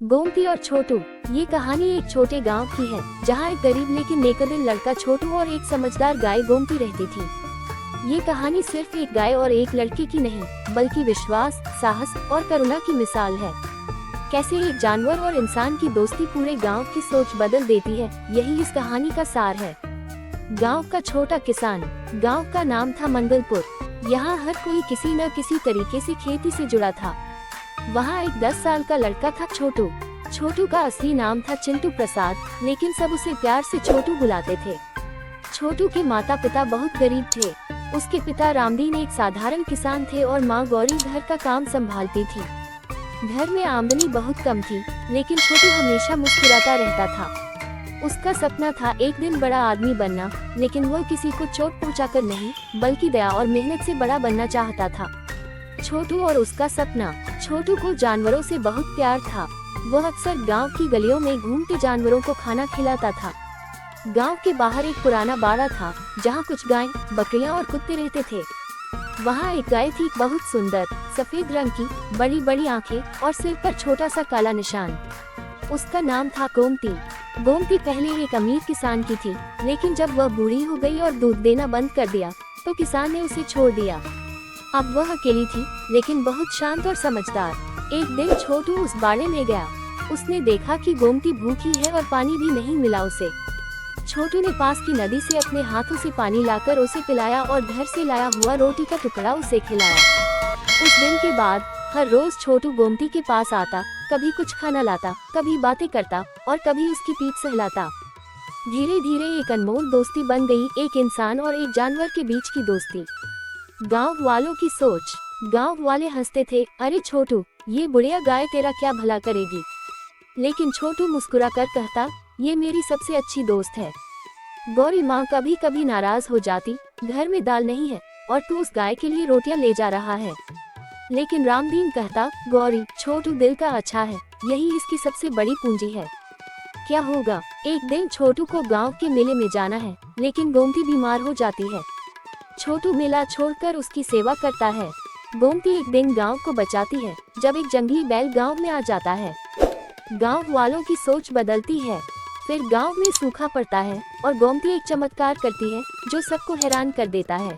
गोमती और छोटू। ये कहानी एक छोटे गांव की है जहां एक गरीब लेकिन नेकदिल लड़का छोटू और एक समझदार गाय गोमती रहती थी। ये कहानी सिर्फ एक गाय और एक लड़के की नहीं बल्कि विश्वास, साहस और करुणा की मिसाल है। कैसे एक जानवर और इंसान की दोस्ती पूरे गांव की सोच बदल देती है, यही इस कहानी का सार है। गांव का छोटा किसान। गांव का नाम था मंगलपुर। यहाँ हर कोई किसी न किसी तरीके से खेती से जुड़ा था। वहाँ एक 10 साल का लड़का था छोटू। छोटू का असली नाम था चिंटू प्रसाद, लेकिन सब उसे प्यार से छोटू बुलाते थे। छोटू के माता पिता बहुत गरीब थे। उसके पिता रामदीन एक साधारण किसान थे और माँ गौरी घर का काम संभालती थी। घर में आमदनी बहुत कम थी, लेकिन छोटू हमेशा मुस्कुराता रहता था। उसका सपना था एक दिन बड़ा आदमी बनना, लेकिन वह किसी को चोट पहुंचाकर नहीं बल्कि दया और मेहनत से बड़ा बनना चाहता था। छोटू और उसका सपना। छोटू को जानवरों से बहुत प्यार था। वह अक्सर गांव की गलियों में घूमते जानवरों को खाना खिलाता था। गांव के बाहर एक पुराना बाड़ा था जहां कुछ गाय, बकरियां और कुत्ते रहते थे। वहां एक गाय थी, बहुत सुंदर, सफेद रंग की, बड़ी बड़ी आंखें और सिर पर छोटा सा काला निशान। उसका नाम था गोमती। गोमती पहले एक अमीर किसान की थी, लेकिन जब वह बूढ़ी हो गई और दूध देना बंद कर दिया तो किसान ने उसे छोड़ दिया। अब वह अकेली थी, लेकिन बहुत शांत और समझदार। एक दिन छोटू उस बाड़े में गया। उसने देखा कि गोमती भूखी है और पानी भी नहीं मिला उसे। छोटू ने पास की नदी से अपने हाथों से पानी लाकर उसे पिलाया और घर से लाया हुआ रोटी का टुकड़ा उसे खिलाया। उस दिन के बाद हर रोज छोटू गोमती के पास आता, कभी कुछ खाना लाता, कभी बातें करता और कभी उसकी पीठ सहलाता। धीरे धीरे एक अनमोल दोस्ती बन गई, एक इंसान और एक जानवर के बीच की दोस्ती। गांव वालों की सोच। गांव वाले हंसते थे, अरे छोटू, ये बुढ़िया गाय तेरा क्या भला करेगी। लेकिन छोटू मुस्कुरा कर कहता, ये मेरी सबसे अच्छी दोस्त है। गौरी माँ कभी कभी नाराज हो जाती, घर में दाल नहीं है और तू उस गाय के लिए रोटियां ले जा रहा है। लेकिन रामदीन कहता, गौरी, छोटू दिल का अच्छा है, यही इसकी सबसे बड़ी पूंजी है। क्या होगा? एक दिन छोटू को गांव के मेले में जाना है, लेकिन गोमती बीमार हो जाती है। छोटू मेला छोड़कर उसकी सेवा करता है। गोमती एक दिन गांव को बचाती है जब एक जंगली बैल गांव में आ जाता है। गांव वालों की सोच बदलती है। फिर गांव में सूखा पड़ता है और गोमती एक चमत्कार करती है जो सबको हैरान कर देता है।